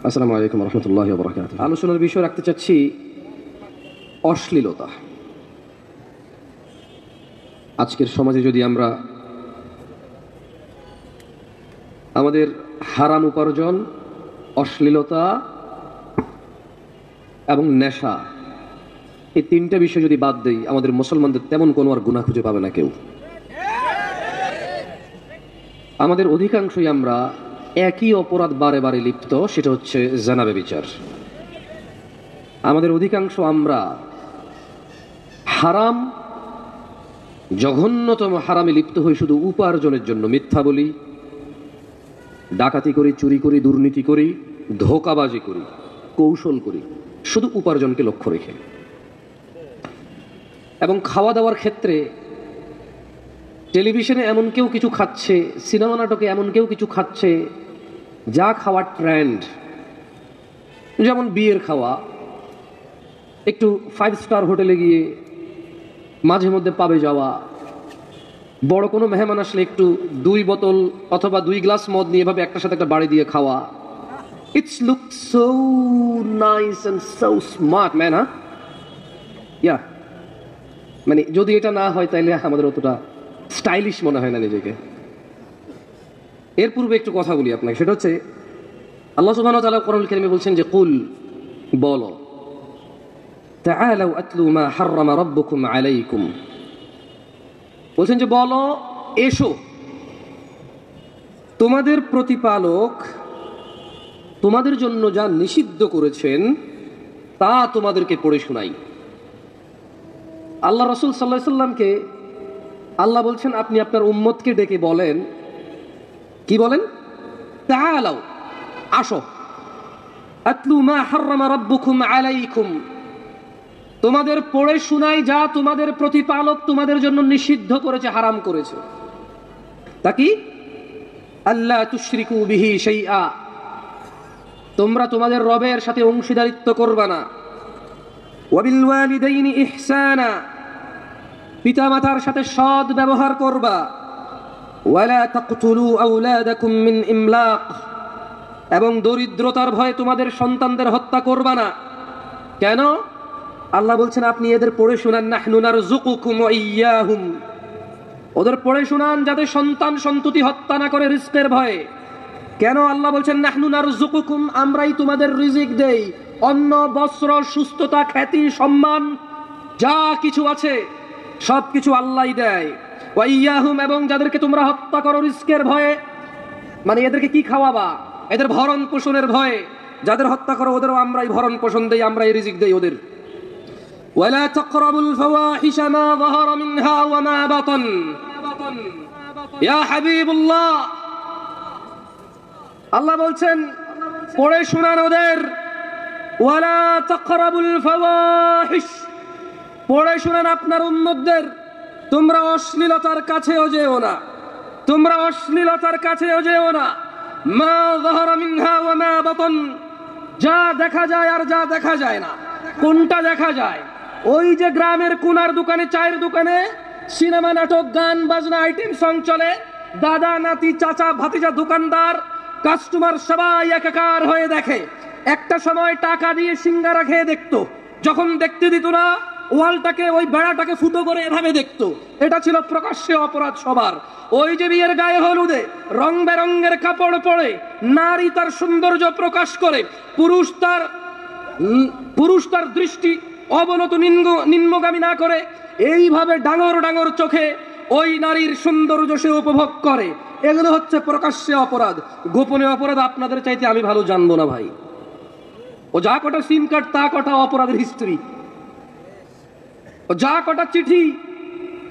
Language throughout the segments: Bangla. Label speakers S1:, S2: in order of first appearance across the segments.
S1: আসসালামু আলাইকুম রহমতুল্লাহি ওয়া বারাকাতুহু। আলোচনার বিষয় রাখতে চাচ্ছি অশ্লীলতা। আজকের সমাজে যদি আমরা আমাদের হারাম উপার্জন, অশ্লীলতা এবং নেশা, এই তিনটা বিষয় যদি বাদ দেই, আমাদের মুসলমানদের তেমন কোনো আর গুনাহ খুঁজে পাবে না কেউ। আমাদের অধিকাংশই আমরা একই অপরাধ বারে বারে লিপ্ত, সেটা হচ্ছে জিনা ব্যভিচার। আমাদের অধিকাংশ আমরা হারাম, জঘন্যতম হারামে লিপ্ত হই শুধু উপার্জনের জন্য। মিথ্যা বলি, ডাকাতি করি, চুরি করি, দুর্নীতি করি, ধোঁকাবাজি করি, কৌশল করি, শুধু উপার্জনকে লক্ষ্য রেখে। এবং খাওয়া দাওয়ার ক্ষেত্রে টেলিভিশনে এমন কেউ কিছু খাচ্ছে, সিনেমা নাটকে এমন কেউ কিছু খাচ্ছে যা খাওয়ার ট্রেন্ড। যেমন বিয়ের খাওয়া, একটু 5 স্টার হোটেলে গিয়ে মাঝে মধ্যে পাবে যাওয়া, বড় কোনো মেহমান আসলে একটু 2 বোতল অথবা 2 গ্লাস মদ নিয়ে এভাবে একটার সাথে একটা বাড়ি দিয়ে খাওয়া। It's look so nice and so smart man. Yeah, মানে যদি এটা না হয় তাহলে আমাদের অতটা স্টাইলিশ মনে হয় না নিজেকে। এর পূর্বে একটু কথা বলি আপনাকে, সেটা হচ্ছে আল্লাহ সুবহানাহু ওয়া তাআলা কোরআনুল কারীমে বলছেন যে কুল, বলো, তাআলাউ আতলু মা হাররামা রাব্বুকুম আলাইকুম, বলছেন যে বলো, এসো, তোমাদের প্রতিপালক তোমাদের জন্য যা নিষিদ্ধ করেছেন তা তোমাদেরকে পড়ে শোনাই। আল্লাহ রাসূল সাল্লাল্লাহু আলাইহি সাল্লামকে আল্লাহ বলছেন আপনি আপনার উম্মতকে ডেকে বলেন, কি বলেন? তাআলাউ, আসো, আতলু মা হাররামা রাব্বুকুম আলাইকুম, তোমাদের পড়ে শোনাই যা তোমাদের প্রতিপালক তোমাদের জন্য নিষিদ্ধ করেছে, হারাম করেছে। তা কি? আল্লা তুশরিকু বিহি শাইআ, তোমরা তোমাদের রবের সাথে অংশীদারিত্ব করবা না। ওয়া বিল ওয়ালিদাইনি ইহসানা, পিতামাতার সাথে সৎ ব্যবহার করবা। ওয়ালা তাকতুলু আওলাদাকুম মিন ইমলাক, এবং দরিদ্রতার ভয়ে তোমাদের সন্তানদের হত্যা করবা না। কেন? আল্লাহ বলছেন আপনি এদের পড়ে শোনান, নাহনু নারযুকুকুম ওয়া ইয়্যাহুম, ওদের পড়ে শোনান যাতে সন্তান সন্ততি হত্যা না করে রিজকের ভয়ে। কেন আল্লাহ বলছেন নাহনু নারযুকুকুম, আমরাই তোমাদের রিজিক দেই, অন্ন, বস্ত্র, সুস্থতা, খ্যাতি, সম্মান, যা কিছু আছে সব কিছু আল্লাহই দেয়। ওয়া ইয়্যাহুম, এবং যাদেরকে তোমরা হত্যা করো রিজকের ভয়ে, মানে এদেরকে কি খাওয়াবা? এদের ভরণ পোষণের ভয়ে যাদের হত্যা করো ওদেরও আমরাই ভরণ পোষণ দেই, আমরাই রিজিক দেই ওদের। ওয়ালা তাকরাবুল ফাওয়াহিশা মা যাহারা মিনহা ওয়া মা বাতান, ইয়া হাবিবুল্লাহ, আল্লাহ বলছেন পড়ে শোনান ওদের, ওয়ালা তাকরাবুল ফাওয়াহিশ, পড়ে শোনান আপনার উম্মতদের, তোমরা অশ্লীলতার কাছেও যেও না, তোমরা অশ্লীলতার কাছেও যেও না। মা যাহারা মিনহা ওয়া মা বাতান, যা দেখা যায় আর যা দেখা যায় না। কোনটা দেখা যায়? ওই যে গ্রামের কোনার দোকানে, চায়ের দোকানে সিনেমা, নাটক, গান বাজনা, আইটেম সং চলে, দাদা নাতি, চাচা ভাতিজা, দোকানদার, কাস্টমার সবাই একাকার হয়ে দেখে। একটা সময় টাকা দিয়ে সিঙ্গারা খেয়ে দেখতো, যখন দেখতে দিত না ওয়ালটাকে, ওই বেড়াটাকে ফুটো করে এভাবে দেখতো। এটা ছিল প্রকাশ্যে অপরাধ সবার। ওই যে বিয়ের গায়ে হলুদে রং বেরঙের কাপড় পরে নারী তার সৌন্দর্য প্রকাশ করে, পুরুষ তার দৃষ্টি অবনত নিম্নগামী না করে এইভাবে ডাঙর ডাঙর চোখে ওই নারীর সৌন্দর্য সে উপভোগ করে। এগুলো হচ্ছে প্রকাশ্যে অপরাধ। গোপনে অপরাধ আপনাদের চাইতে আমি ভালো জানবো না ভাই। ও যা কটা সিম কার্ড, তা কটা অপরাধের হিস্ট্রি, ও যা কটা চিঠি,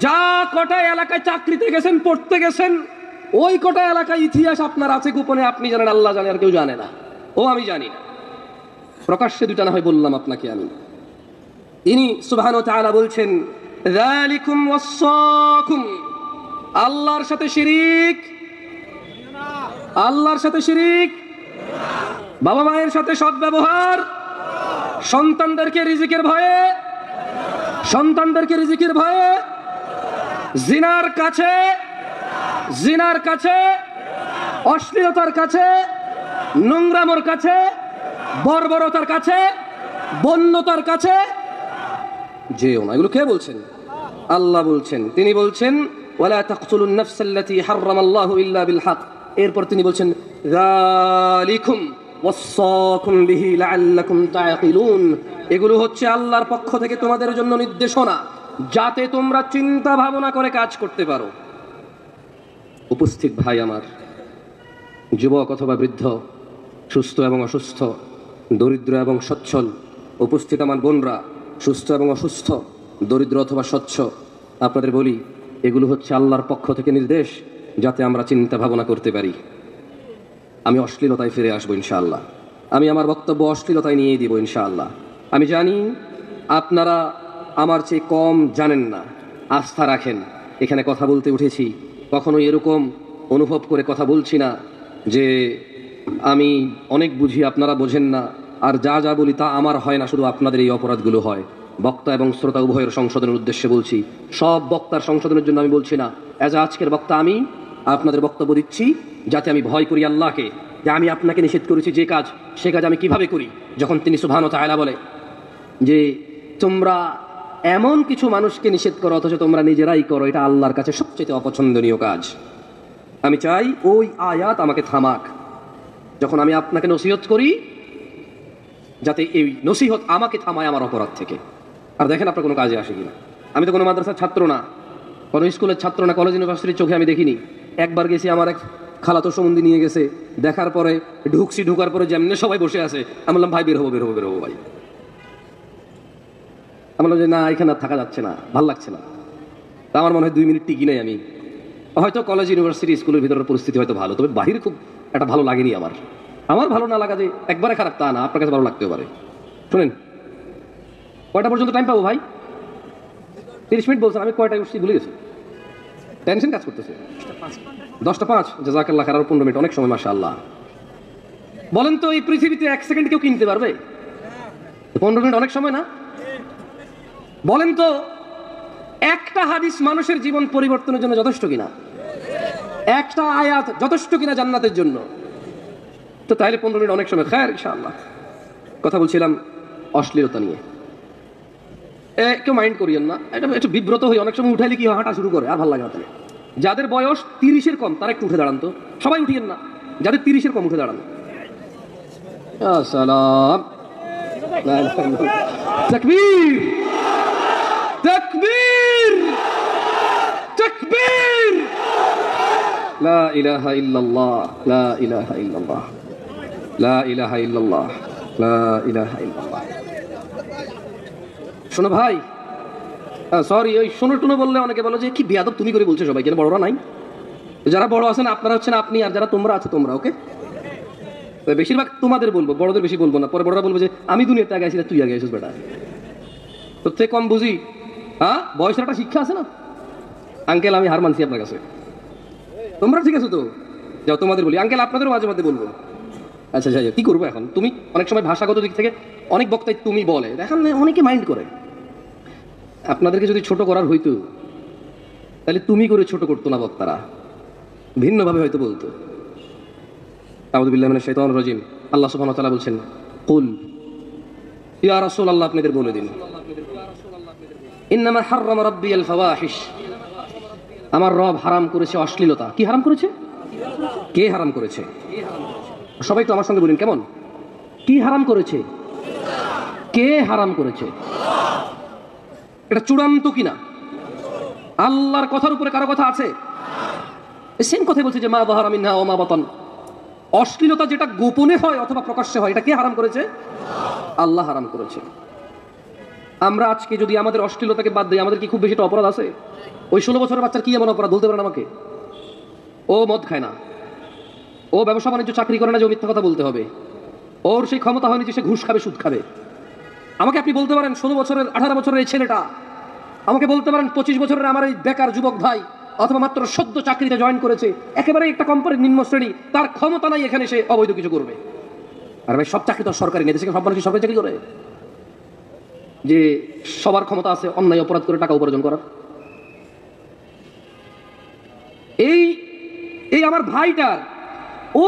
S1: যা কটা এলাকায় চাকরিতে গেছেন, পড়তে গেছেন, ওই কটা এলাকায় ইতিহাস আপনার আছে গোপনে, আপনি জানেন, আল্লাহ জানে, আর কেউ জানে না। ও আমি জানি না। প্রকাশ্যে দুটা না হয় বললাম আপনাকে আমি। ইনি সুবহানাহু ওয়া তাআলা বলছেন যালিকুম ওয়াসাকুম, আল্লাহর সাথে শিরিক, আল্লাহর সাথে শিরিক, বাবা মায়ের সাথে সৎ ব্যবহার, সন্তানদেরকে রিজিকের ভয়ে, সন্তানদেরকে রিজিকের ভয়ে, জিনার কাছে, জিনার কাছে, অশ্লীলতার কাছে, নোংরামোর কাছে বর্বরতার কাছে, বন্যতার কাছে যেও না। এগুলো কে বলছেন? আল্লাহ বলছেন। তিনি বলছেন ওয়ালা তাকতুলুন নাফসাল্লাতী হারামাল্লাহু ইল্লা বিল হক। এরপর তিনি বলছেন যালিকুম ওয়াসাকুম বিহি লাআল্লাকুম তাআকিলুন। এগুলো হচ্ছে আল্লাহর পক্ষ থেকে তোমাদের জন্য নির্দেশনা, যাতে তোমরা চিন্তা ভাবনা করে কাজ করতে পারো। উপস্থিত ভাই আমার, যুবক অথবা বৃদ্ধ, সুস্থ এবং অসুস্থ, দরিদ্র এবং সচ্ছল, উপস্থিত আমার বোনরা, সুস্থ এবং অসুস্থ, দরিদ্র অথবা স্বচ্ছ, আপনাদের বলি এগুলো হচ্ছে আল্লাহর পক্ষ থেকে নির্দেশ, যাতে আমরা চিন্তা ভাবনা করতে পারি। আমি অশ্লীলতায় ফিরে আসবো ইনশাআল্লাহ। আমি আমার বক্তব্য অশ্লীলতায় নিয়ে দিব ইনশাআল্লাহ। আমি জানি আপনারা আমার চেয়ে কম জানেন না, আস্থা রাখেন। এখানে কথা বলতে উঠেছি, কখনো এরকম অনুভব করে কথা বলছি না যে আমি অনেক বুঝি আপনারা বোঝেন না, আর যা যা বলি তা আমার হয় না, শুধু আপনাদের এই অপরাধগুলো হয়। বক্তা এবং শ্রোতা উভয়ের সংশোধনের উদ্দেশ্যে বলছি, সব বক্তার সংশোধনের জন্য আমি বলছি না। আজকের বক্তা আমি আপনাদের বক্তব্য দিচ্ছি, যাতে আমি ভয় করি আল্লাহকে, যে আমি আপনাকে নিষেধ করেছি যে কাজ, সে কাজ আমি কিভাবে করি। যখন তিনি সুবহানাহু ওয়া তাআলা বলে যে তোমরা এমন কিছু মানুষকে নিষেধ করো অথচ তোমরা নিজেরাই করো, এটা আল্লাহর কাছে সবচেয়ে অপছন্দনীয় কাজ। আমি চাই ওই আয়াত আমাকে থামাক যখন আমি আপনাকে নসিহত করি, যাতে এই নসিহত আমাকে থামায় আমার অপরাধ থেকে। আর দেখেন আপনার কোনো কাজে আসে কিনা। আমি তো কোনো মাদ্রাসার ছাত্র না, কোনো স্কুলের ছাত্র না, কলেজ ইউনিভার্সিটির চোখে আমি দেখিনি। একবার গেছি, আমার এক খালাতো সম্বন্ধী নিয়ে গেছে, দেখার পরে ঢুকার পরে যেমনি সবাই বসে আছে, আমি বললাম ভাই বের হবো ভাই। আমি বললাম যে না, এখানে আর থাকা যাচ্ছে না, ভাল লাগছে না। তা আমার মনে হয় 2 মিনিট টিকি নাই আমি। হয়তো কলেজ ইউনিভার্সিটি স্কুলের ভিতরের পরিস্থিতি হয়তো ভালো, তবে বাহিরে খুব একটা ভালো লাগেনি আমার ভালো না লাগা যে একবারে খারাপ তা না, আপনার কাছে ভালো লাগতেও পারে। শুনেন, কয়টা পর্যন্ত টাইম পাবো ভাই? 30 মিনিট বলছেন, আমি কয়টায় উঠছি ভুলে গেছি, টেনশন কাজ করতেছে। 10:05, জাযাকাল্লাহ খাইর। 15 মিনিট অনেক সময়, মাশাআল্লাহ। বলেন তো এই পৃথিবীতে 1 সেকেন্ড কেউ কিনতে পারবে? 15 মিনিট অনেক সময় না? বলেন তো একটা হাদিস মানুষের জীবন পরিবর্তনের জন্য যথেষ্ট কিনা? একটা আয়াত যথেষ্ট কিনা জান্নাতের জন্য? তো তাইলে 15 মিনিট অনেক সময়। খায়র ইনশাআল্লাহ। কথা বলছিলাম অশ্লীলতা নিয়ে। কেউ মাইন্ড করিয়েন না, এটা একটু বিব্রত হই অনেক সময়। উঠাইলে কি হাঁটা শুরু করে, আর ভালো লাগে না। তাহলে যাদের বয়স 30-এর কম তারা একটু উঠে দাঁড়ান তো, সবাই উঠিয়েন না, যাদের 30-এর কম উঠে দাঁড়ান। আসসালাম, তাকবীর তাকবীর তাকবীর, লা ইলাহা ইল্লাল্লাহ, লা ইলাহা ইল্লাল্লাহ, লা ইলাহা ইল্লাল্লাহ, লা ইলাহা ইল্লাল্লাহ। শোনো ভাই, সরি, ওই শোনো টুনো বললে অনেকে বলো যে কি বেয়াদব তুমি করে বলছো সবাই, কেন বড়রা নাই? যারা বড় আছেন আপনারা হচ্ছেন আপনি, আর যারা তোমরা আছো তোমরা। ওকে, বেশিরভাগ তোমাদের বলবো, বড়দের বেশি বলবো না। পরে বড়রা বলবো যে আমি দুনিয়াতে আগে আসি, তুই আগে আসিস বেটা, তোর থেকে কম বুঝি। হ্যাঁ, বয়সের একটা শিক্ষা আছে না। আঙ্কেল আমি হার মানছি আপনার কাছে, তোমরা ঠিক আছে তো যাও, তোমাদের বলি। আঙ্কেল আপনাদেরও মাঝে মাঝে বলবো। আচ্ছা যাই, কি করবো এখন? তুমি অনেক সময় ভাষাগত দিক থেকে অনেক বক্তাই তুমি বলে, এখন অনেকে মাইন্ড করে। আপনাদেরকে যদি ছোট করার হইতো তাহলে তুমি করে ছোট করতো না, বক্তারা ভিন্নভাবে হয়তো বলতো। আউযু বিল্লাহি মিনাশ শাইতানির রাজিম। আল্লাহ সুবহানাহু ওয়া তাআলা বলছেন, কুল ইয়া রাসূলুল্লাহ, আপনাদের বলে দিন, ইন্নামা হাররামা রাব্বিয়াল ফাওয়াহিশ, আমার রব হারাম করেছে অশ্লীলতা। কি হারাম করেছে? কে হারাম করেছে? সবাই তো আমার সঙ্গে বলেন কেমন? কি হারাম করেছে? কে হারাম করেছে? এটা চূড়ান্ত কিনা? আল্লাহর কথার উপরে কারো কথা আছে? সেম কথাই বলছে যে মা যাহারা মিনহা ওয়া মা বাতান। অশ্লীলতা যেটা গোপনে হয় অথবা প্রকাশ্যে হয়, এটা কে হারাম করেছে? আল্লাহ হারাম করেছে। আমরা আজকে যদি আমাদের অশ্লীলতাকে বাদ দিই, আমাদের কি খুব বেশি একটা অপরাধ আছে? ওই 16 বছরের বাচ্চার কি এমন অপরাধ বলতে পারেন আমাকে? ও মদ খায় না, ও ব্যবসা বাণিজ্য চাকরি করে না যে মিথ্যা কথা বলতে হবে, ওর সেই ক্ষমতা হয়নি যে সে ঘুষ খাবে, সুদ খাবে। আমাকে আপনি বলতে পারেন 16 বছরের 18 বছরের এই ছেলেটা, আমাকে বলতে পারেন 25 বছরের আমার এই বেকার যুবক ভাই, অথবা মাত্র সদ্য চাকরিতে জয়েন করেছে, একেবারে একটা কোম্পানির নিম্ন শ্রেণী, তার ক্ষমতা নাই এখানে সে অবৈধ কিছু করবে। আর ভাই সব চাকরি তো সরকারি নেই, দেশে সব মানুষ সরকারি চাকরি করে, যে সবার ক্ষমতা আছে অন্যায় অপরাধ করে টাকা উপার্জন করার। এই আমার ভাইটার,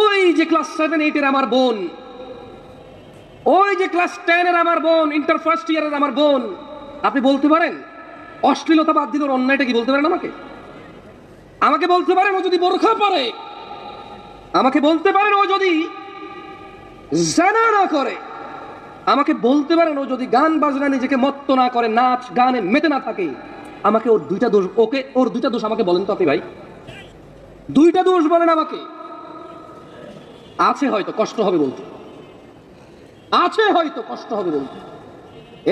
S1: ওই যে ক্লাস 7-8 আমার বোন, ওই যে ক্লাস 10 এর আমার বোন, ইন্টার ফার্স্ট ইয়ারের আমার বোন, আপনি বলতে পারেন অশ্লীলতা বাদ দিল অন্যায়টা কি বলতে পারেন? আমাকে বলতে পারেন ও যদি বোরখা পরে, আমাকে বলতে পারেন ও যদি জানা না করে, আমাকে বলতে পারেন ও যদি গান বাজনা নিজেকে মত্ত না করে, নাচ গানে মেতে না থাকে, আমাকে ওর দুইটা দোষ, ওর দুইটা দোষ আমাকে বলেন তো আপনি ভাই, দুইটা দোষ বলেন আমাকে। আছে হয়তো, কষ্ট হবে বলতে, আছে হয়তো কষ্ট হবে বলতে।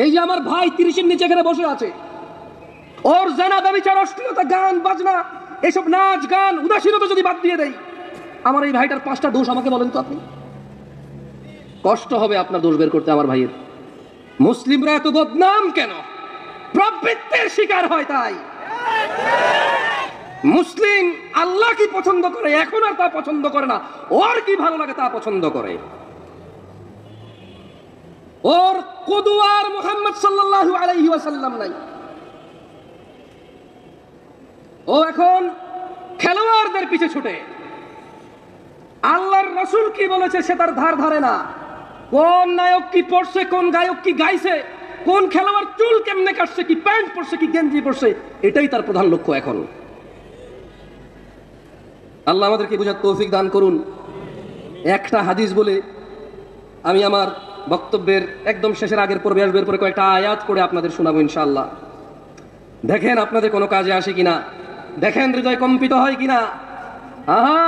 S1: এই যে আমার ভাই 30-এর নিচে এখানে বসে আছে, ওর জানা ব্যভিচার, অশ্লীলতা, গান বাজনা, এসব নাচ গান, উদাসীনতা যদি বাদ দিয়ে দেয়, আমার এই ভাইটার 5টা দোষ আমাকে বলেন তো আপনি। কষ্ট হবে আপনার দোষ বের করতে আমার ভাইয়ের। মুসলিমরা এত বদনাম কেন? প্রবৃত্তির শিকার হয় তাই। মুসলিম আল্লাহ কি পছন্দ করে এখন আর তা পছন্দ করে না, ওর কি ভালো লাগে তা পছন্দ করে। ওর কুদওয়ার মুহাম্মদ সাল্লাল্লাহু আলাইহি ওয়াসাল্লাম নাই। ও এখন খেলোয়াড়দের পিছে ছুটে, আল্লাহর রাসূল কি বলেছে সে তার ধার ধারে না। কোন নায়ক কি পড়ছে, কোন গায়ক কি গাইছে, কোন খেলোয়াড় চুল কেমনে কাটছে, কি প্যান্ট পরছে, কি গেঞ্জি পরছে, এটাই তার প্রধান লক্ষ্য এখন। আল্লাহ আমাদেরকে বোঝার তৌফিক দান করুন। একটা হাদিস বলে আমি আমার বক্তব্যের একদম শেষের আগের পর্বে আসবে, পরে কয়েকটা আয়াত করে আপনাদের শোনাবো ইনশাআল্লাহ। দেখেন আপনাদের কোনো কাজে আসে কিনা, দেখেন হৃদয় কম্পিত হয় কিনা। আহা,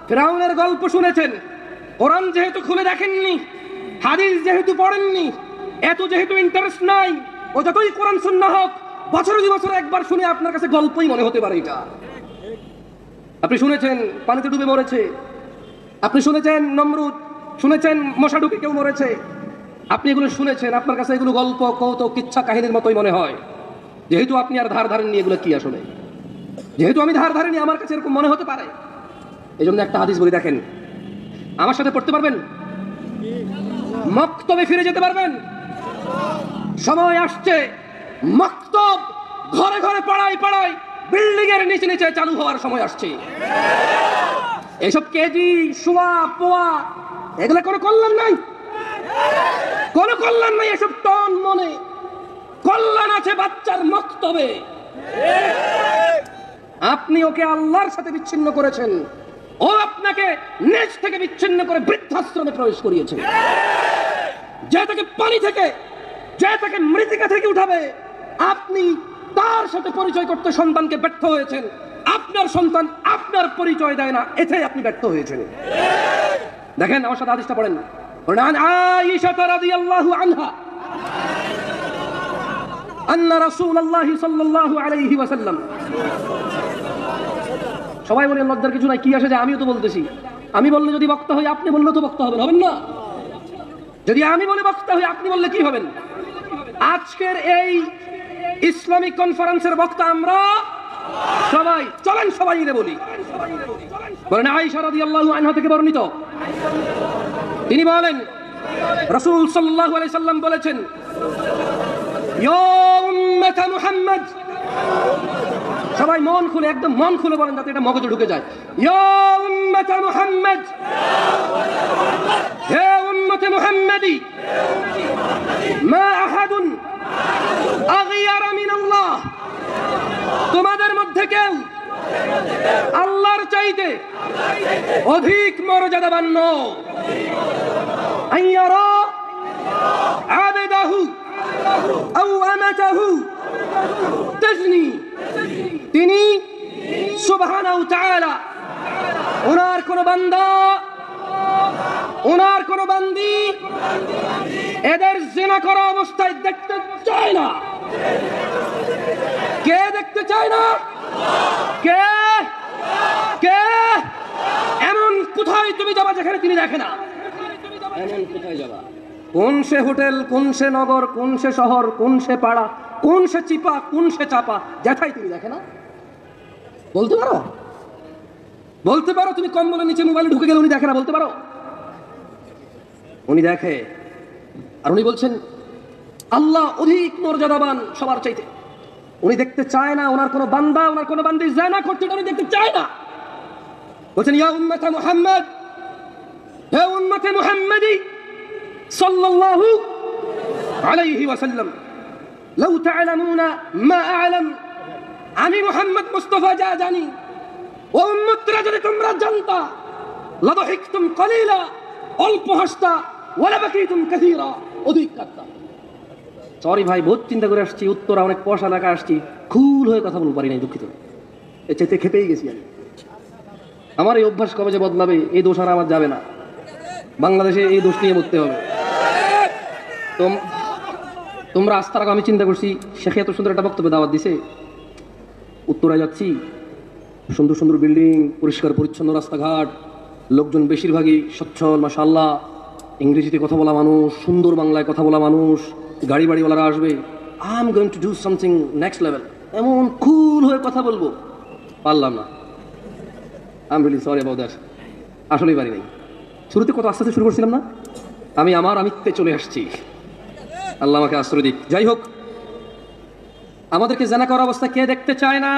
S1: ফিরাউনের গল্প শুনেছেন, কোরআন যেহেতু খুলে দেখেননি, হাদিস যেহেতু পড়েননি, এত যেহেতু ইন্টারেস্ট নাই, ও যতই কোরআন সুন্নাহ হোক, বছরে 2 বছরে একবার শুনে আপনার কাছে গল্পই মনে হতে পারে এটা। আপনি শুনেছেন পানিতে ডুবে মরেছে, আপনি শুনেছেন নমরুদ, শুনেছেন মশা ঢুকে কেউ মরেছে, আপনি এগুলো শুনেছেন, আপনার কাছে এগুলো গল্প, কৌতুক, কিচ্ছা কাহিনীর মতোই মনে হয়। যেহেতু আপনি আর ধার ধারেননি, এগুলো কি আসলে, যেহেতু আমি ধার ধারেনি, আমার কাছে এরকম মনে হতে পারে। এই জন্য একটা হাদিস বলি, দেখেন, আমার সাথে পড়তে পারবেন, মক্তবে ফিরে যেতে পারবেন। সময় আসছে মক্তব ঘরে ঘরে, পাড়ায় পাড়ায়, বিল্ডিং এর নিচে নিচে চালু হওয়ার সময় আসছে। এসব কেজি, সোয়া, পোয়া, এগুলো কোনো কল্যাণ নাই, কোনো কল্যাণ নাই। এসব টন মনে কল্যাণ আছে বাচ্চার মক্তবে। আপনি ওকে আল্লাহর সাথে বিচ্ছিন্ন করেছেন, ও আপনাকে নিজ থেকে বিচ্ছিন্ন করে বৃদ্ধাশ্রমে প্রবেশ করিয়েছে। যে তাকে পানি থেকে, যে তাকে মৃত্তিকা থেকে উঠাবে, আপনি তার সাথে পরিচয় করতে সন্তানকে ব্যর্থ হয়েছেন। আপনার সন্তান আপনার পরিচয় দেয় না, এতে আপনি ব্যর্থ হয়েছেন। দেখেন আমার সাথে হাদিসটা পড়েন। আয়েশা রাদিয়াল্লাহু আনহা আন্না রাসূলুল্লাহ সাল্লাল্লাহু আলাইহি ওয়াসাল্লাম, সবাই বলেন লজ্জার কিছু নাই, কি আসে যায়, আমিও তো বলতেছি। আমি বললে যদি বক্তা হই, আপনি বললে তো বক্তা হবেন না। যদি আমি বলে বক্তা হই, আপনি বললে কি হবেন? আজকের এই ইসলামিক কনফারেন্সের বক্তা আমরা সবাই। চলেন সবাই মিলে বলি। বলেন আয়েশা রাদিয়াল্লাহু আনহা থেকে বর্ণিত, তিনি বলেন রাসূল সাল্লাল্লাহু আলাইহি সাল্লাম বলেছেন, ইয়া উম্মাত মুহাম্মদ, সবাই মন খুলে, একদম মন খুলে বলেন যাতে এটা মগজে ঢুকে যায়। ইয়া উম্মাত মুহাম্মদ, হে উম্মত মুহাম্মাদি, মা আহাদুন আগিয়ারা মিনাল্লাহ, তোমাদের মধ্যে কেউ আল্লাহর চাইতে অধিক মর্যাদাবান নয়। আইয়ারা আবেদাহু আও আমাতাহু তাজনি, তিনি সুবহানাহু ওয়া তাআলা ওনার কোন বান্দা, ওনার কোন বান্দি এদের জিনা করা অবস্থায় দেখতে চায় না। কে দেখতে চায় না? কে কে? এমন কোথায় তুমি যাবা যেখানে তিনি দেখে না? এমন কোথায় যাবা? কোন সে হোটেল, কোন সে নগর, কোন সে শহর, কোন সে পাড়া, কোন সে চিপা, কোন সে চাপা, যেথায় তিনি দেখে না? বলতে পারো? বলতে পারো তুমি কম্বলের নিচে মোবাইল ঢুকে গেলে উনি দেখে না? বলতে পারো? উনি দেখে। আর উনি বলছেন আল্লাহ অধিক মর্যাদাবান সবার চাইতে। উনি দেখতে চায় না ওনার কোন বান্দা, ওনার কোন বান্দি জিনা করতে, উনি দেখতে চায় না। বলছেন ইয়া উম্মাত মুহাম্মদ, হে উম্মতে মুহাম্মাদি, সাল্লাল্লাহু আলাইহি ওয়াসাল্লাম, লাউ তা'লামুনা মা আ'লাম, আমি মুহাম্মদ মুস্তাফা যা জানি ও উম্মতরা যদি তোমরা জানতা, লাদহিকতুম কলিলা, অল্প হাসতা, ওয়ালা বাকিতুম কাসীরা, অধিক কাঁদতা। সরি ভাই, বহুত চিন্তা করে আসছি, উত্তরা অনেক পয়সা এলাকা আসছি, খুল হয়ে কথা বলতে পারি নাই, দুঃখিত। এর চাইতে খেপেই গেছি আমি। আমার এই অভ্যাস কবে যে বদলাবে, এই দোষ আর আমার যাবে না। বাংলাদেশে এই দোষ নিয়ে মরতে হবে। তোমরা আস্তার আগে আমি চিন্তা করছি, শেখ এত সুন্দর একটা বক্তব্য দাওয়াত দিছে, উত্তরায় যাচ্ছি, সুন্দর সুন্দর বিল্ডিং, পরিষ্কার পরিচ্ছন্ন রাস্তাঘাট, লোকজন বেশিরভাগই সচ্ছল, মাশাআল্লাহ, ইংরেজিতে কথা বলা মানুষ, সুন্দর বাংলায় কথা বলা মানুষ, গাড়ি বাড়িওয়ালারা আসবে। I am going to do something next level, এমন কুল হয়ে কথা বলবো, পারলাম না। I am really sorry about that. আসলেই পারি নাই। শুরুতে কত আস্তে আস্তে শুরু করছিলাম না, আমি আমার আমিত্বে চলে আসছি। আল্লাহ আমাকে আশ্রয় দিক। যাই হোক, আমাদেরকে জানা করার অবস্থা কে দেখতে চায় না?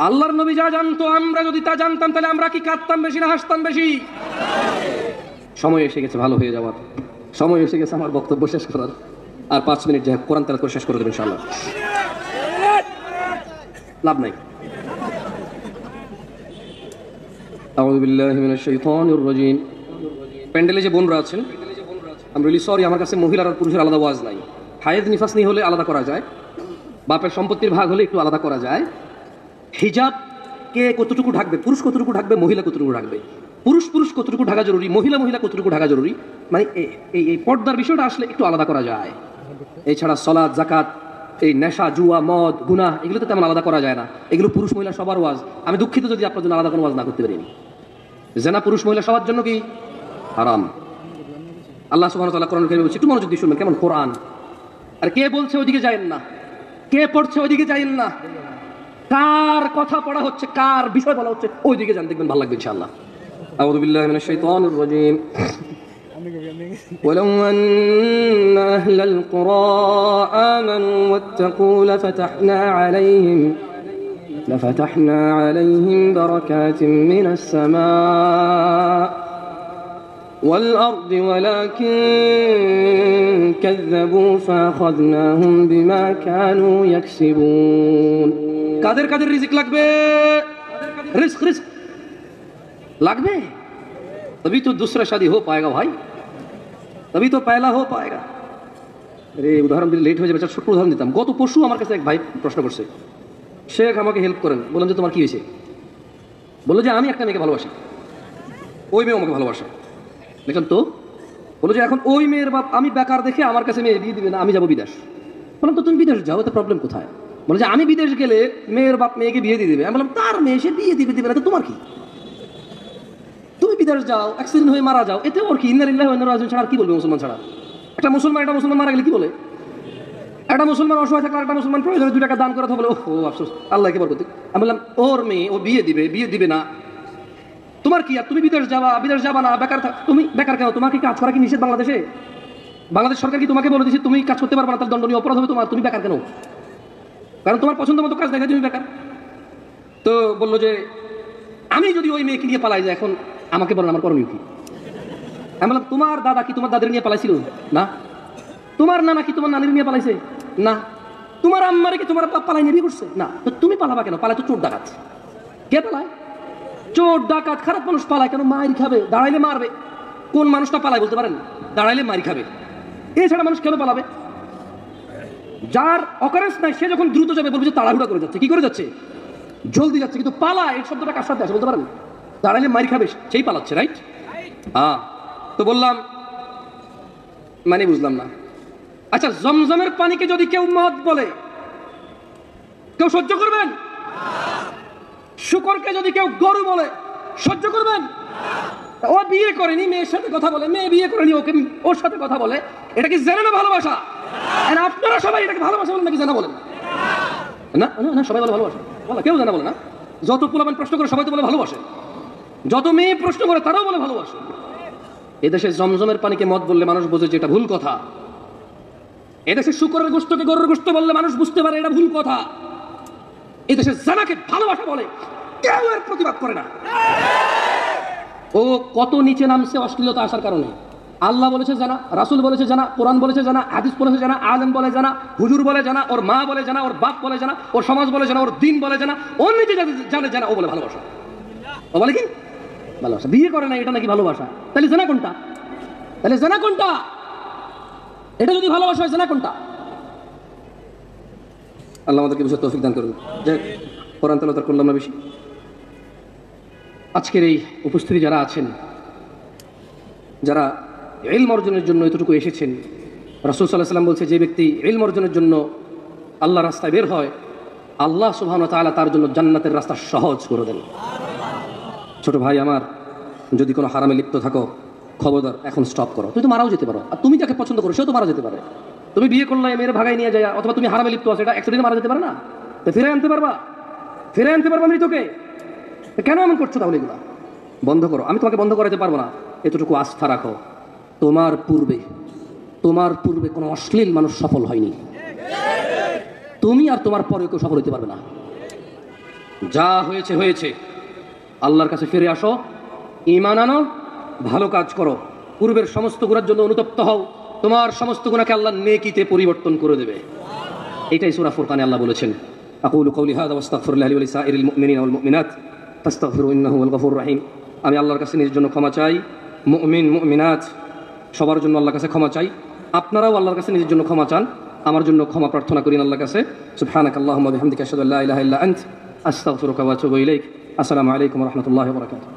S1: আল্লাহর নবী যা জানতো, আমরা যদি তা জানতাম, তাহলে আমরা কি কাঁদতাম বেশি না হাসতাম বেশি? সময় এসে গেছে ভালো হয়ে যাওয়ার, সময় এসে গেছে আমার বক্তব্য শেষ করার। আর 5 মিনিট যাই কোরআন তেলাওয়াত করে শেষ করে দেবেন ইনশাআল্লাহ, লাভ নাই। আউযু বিল্লাহি মিনাশ শাইতানির রাজীম। প্যান্ডেলে যে বোনরা আছেন, আই এম রিয়েলি সরি, আমার কাছে মহিলার আর পুরুষের আলাদা ওয়াজ নাই। হায়েজ নিফাস নিয়ে হলে আলাদা করা যায়, বাপের সম্পত্তির ভাগ হলে একটু আলাদা করা যায়। হিজাব কে কতটুকু ঢাকবে, পুরুষ কতটুকু ঢাকবে, মহিলা কতটুকু ঢাকবে, পুরুষ কতটুকু ঢাকা জরুরি, মহিলা কতটুকু ঢাকা জরুরি, মানে এই পর্দার বিষয়টা আসলে একটু আলাদা করা যায়। এছাড়া সালাত, যাকাত, এই নেশা, জুয়া, মদ, গুনাহ, এগুলো তো তেমন আলাদা করা যায় না। এগুলো পুরুষ মহিলা সবার ওয়াজ। আমি দুঃখিত যদি আপনার জন্য আলাদা কোনো ওয়াজ না করতে পারিনি। জেনা পুরুষ মহিলা সবার জন্য কি হারাম। আল্লাহ সুবহানাহু ওয়া তাআলা কোরআন কারীমে বলছে, একটু মনোযোগ দিয়ে শুনবেন কেমন কোরআন। আর কে বলছে ওইদিকে যায়েন না, কে পড়ছে ওইদিকে যায়েন না, কার কথা পড়া হচ্ছে, কার বিষয় বলা হচ্ছে, ওইদিকে যান, দেখবেন ভালো লাগবে ইনশাআল্লাহ। আউযু বিল্লাহি মিনাশ শাইতানির রাজীম। ولو أن أهل القرى آمنوا واتقوا لفتحنا عليهم بركات من السماء والأرض ولكن كذبوا فأخذناهم بما كانوا يكسبون। কাদের কাদের রিজিক লাগবে, রিস্ক লাগবে, तभी तो दूसरा शादी हो पाएगा भाई, तभी तो पहला हो पाएगा। अरे উদাহরণ দিলে লেট হয়ে যাবে, ছোট্ট উদাহরণ দিতাম। গত পরশু আমার কাছে এক ভাই প্রশ্ন করছে, শেখ আমাকে হেল্প করেন। বললাম যে তোমার কি হয়েছে? বললো যে আমি একটা মেয়েকে ভালোবাসি, ওই মেয়ে আমাকে ভালোবাসে। দেখলাম তো, বললো যে এখন ওই মেয়ের বাপ আমি বেকার দেখে আমার কাছে মেয়ে দিয়ে দিবে না, আমি যাবো বিদেশ। বললাম তো তুমি বিদেশ যাও, তো প্রবলেম কোথায়? বলে যে আমি বিদেশ গেলে মেয়ের বাপ মেয়েকে বিয়ে দিয়ে দিবে। আমি বললাম তার মেয়ে, সে বিয়ে দিবে না, তো তোমার কি? তুমি বিদেশ যাও, অ্যাক্সিডেন্ট হয়ে মারা যাও, এতে ওর কি? ইন্না লিল্লাহি ওয়া ইন্না ইলাইহি রাজিউন ছাড়া আর কি বলবে মুসলমান ছাড়া? একটা মুসলমান মারা গেলে কি বলে? একটা মুসলমান অসহায় থাকলে একটা মুসলমান প্রয়োজনে 2 টাকা দান করে বলে ওহ আফসোস, আল্লাহকে বরকত দিক। আমি বললাম ওর মেয়ে, ও বিয়ে দিবে না, তোমার কি? আর তুমি বিদেশ যাবা না, বেকার তুমি বেকার কেন? তোমাকে কাজ করা কি নিষেধ বাংলাদেশে? বাংলাদেশ সরকার কি তোমাকে বলে দিচ্ছে তুমি কাজ করতে পারবে না, তার দণ্ডনীয় অপরাধ হবে তোমার, তুমি বেকার কেন? কারণ তোমার পছন্দ মতো কাজ দেখে তুমি বেকার। তো বললো যে আমি যদি ওই মেয়েকে নিয়ে পালাই যায়, এখন আমাকে বলেন আমার করণীয় কি? আমি বললাম তোমার দাদা কি তোমার দাদের নিয়ে পালাইছিল? না। তোমার নানা কি তোমার নানির নিয়ে পালাইছে? না। তোমার আম্মারে কি তোমার বাপ পালাই নিয়ে বিয়ে করছে? না। তো তুমি পালাবা কেন? পালায় তো চোর ডাকাত। কে পালায়? চোর ডাকাত, খারাপ মানুষ পালায় কেন? মার খাবে, দাঁড়াইলে মারবে। কোন মানুষটা পালায় বলতে পারেন? দাঁড়াইলে মার খাবে। এছাড়া মানুষ কেন পালাবে? যার অকারেন্স নাই সে যখন দ্রুত যাবে বলবে যে তাড়াহুড়া করে যাচ্ছে। কি করে যাচ্ছে? জলদি যাচ্ছে। কিন্তু পালা এই শব্দটা কার সাথে আসে বলতে পারেন? দাঁড়াইলে মার খাবে সেই পালাচ্ছে, রাইট? তো বললাম মানে বুঝলাম না। আচ্ছা, জমজমের পানিকে যদি কেউ মদ বলে, কেউ সহ্য করবেন? শুকরকে যদি কেউ গরু বলে, সহ্য করবেন? ও বিয়ে করেনি, মেয়ের সাথে কথা বলে, মেয়ে বিয়ে করেনি, ওকে ওর সাথে কথা বলে, এটা কি জেনে না ভালোবাসা? আপনারা সবাই এটাকে ভালোবাসা বলেন নাকি জানা বলেন? না না, সবাই বলে ভালোবাসা, বলা কেউ জানা বলে না। যত পোলাপান প্রশ্ন করে সবাই তো বলে ভালোবাসে, যত মেয়ে প্রশ্ন করে তারাও বলে ভালোবাসে। এদেশে জমজমের পানিকে মদ বললে মানুষ বোঝে যে এটা ভুল কথা। এদেশে শুকরের গোশতকে গরুর গোশত বললে মানুষ বুঝতে পারে এটা ভুল কথা। এদেশে জানাকে ভালোবাসা বলে, কেউ এর প্রতিবাদ করে না। ও কত নিচে নামছে অশ্লীলতা আসার কারণে। আল্লাহ বলেছে জানা, রাসূল বলেছে জানা, কোরআন বলেছে জানা, হাদিস বলেছে জানা, আলেম বলে জানা, হুজুর বলে জানা, ওর মা বলে জানা, ওর বাপ বলে জানা, ওর সমাজ বলে জানা, ওর দিন বলে জানা, ওর নিজে জানে জানা, ও বলে ভালোবাসা। ও বলে কি ভালোবাসা? বিয়ে করে না, এটা নাকি ভালোবাসা? তাহলে জানা কোনটা? তাহলে জানা কোনটা? এটা যদি ভালোবাসা হয়, জানা কোনটা? আল্লাহ আমাদেরকে বুঝার তৌফিক দান করুন। যে কোরআন তেলাওয়াত করলাম না বেশি। আজকের এই উপস্থিতি যারা আছেন, যারা ইলম অর্জনের জন্য এতটুকু এসেছেন, রাসূল সাল্লাল্লাহু আলাইহি ওয়াসাল্লাম বলছে যে ব্যক্তি ইলম অর্জনের জন্য আল্লাহর রাস্তায় বের হয়, আল্লাহ সুবহানাহু ওয়া তাআলা তার জন্য জান্নাতের রাস্তা সহজ করে দেন। ছোট ভাই আমার, যদি কোনো হারামে লিপ্ত থাকো, খবরদার এখন স্টপ করো। তুমি তো মারাও যেতে পারো, আর তুমি যাকে পছন্দ করো সেও তো মারা যেতে পারে। তুমি বিয়ে করলে মেয়ের ভাগায় নিয়ে যায়, অথবা তুমি হারামে লিপ্ত আছো, এটা একসাথে মারা যেতে পারে না? তো ফিরে আনতে পারবা? ফিরে আনতে পারবা মৃতকে? কেন এমন করছো তাহলে? এগুলা বন্ধ করো। আমি তোমাকে বন্ধ করাতে পারবো না, এতটুকু আস্থা রাখো, তোমার পূর্বে কোনো অশ্লীল মানুষ সফল হয়নি, তুমি আর তোমার পরে কেউ সফল হতে পারবে না। যা হয়েছে হয়েছে, আল্লাহর কাছে ফিরে আসো, ঈমান আনো, ভালো কাজ করো, পূর্বের সমস্ত গুনার জন্য অনুতপ্ত হও, তোমার সমস্ত গুনাহকে আল্লাহ নেকিতে পরিবর্তন করে দেবে। এটাই সূরা ফুরকানে আল্লাহ বলেছেন, আকুলু কওলি হাযা ওয়াস্তাগফিরুল্লাহ লি ওয়া লিসাইরিল মুমিনিনা ওয়াল মুমিনাত ফাস্তাগফিরু ইন্নাহু হুয়াল গফুরুর রহিম। আমি আল্লাহর কাছে নিজের জন্য ক্ষমা চাই, মুমিন মুমিনাত সবার জন্য আল্লাহর কাছে ক্ষমা চাই। আপনারাও আল্লাহর কাছে নিজের জন্য ক্ষমা চান, আমার জন্য ক্ষমা প্রার্থনা করেন আল্লাহর কাছে। সুবহানাকাল্লাহুম্মা বিহামদিকা আশহাদু আল্লা ইলাহা ইল্লা আনতা আস্তাগফিরুকা ওয়া আতুবু ইলাইক। আসসালামু আলাইকুম ওয়া রাহমাতুল্লাহি ওয়া বারাকাতুহু।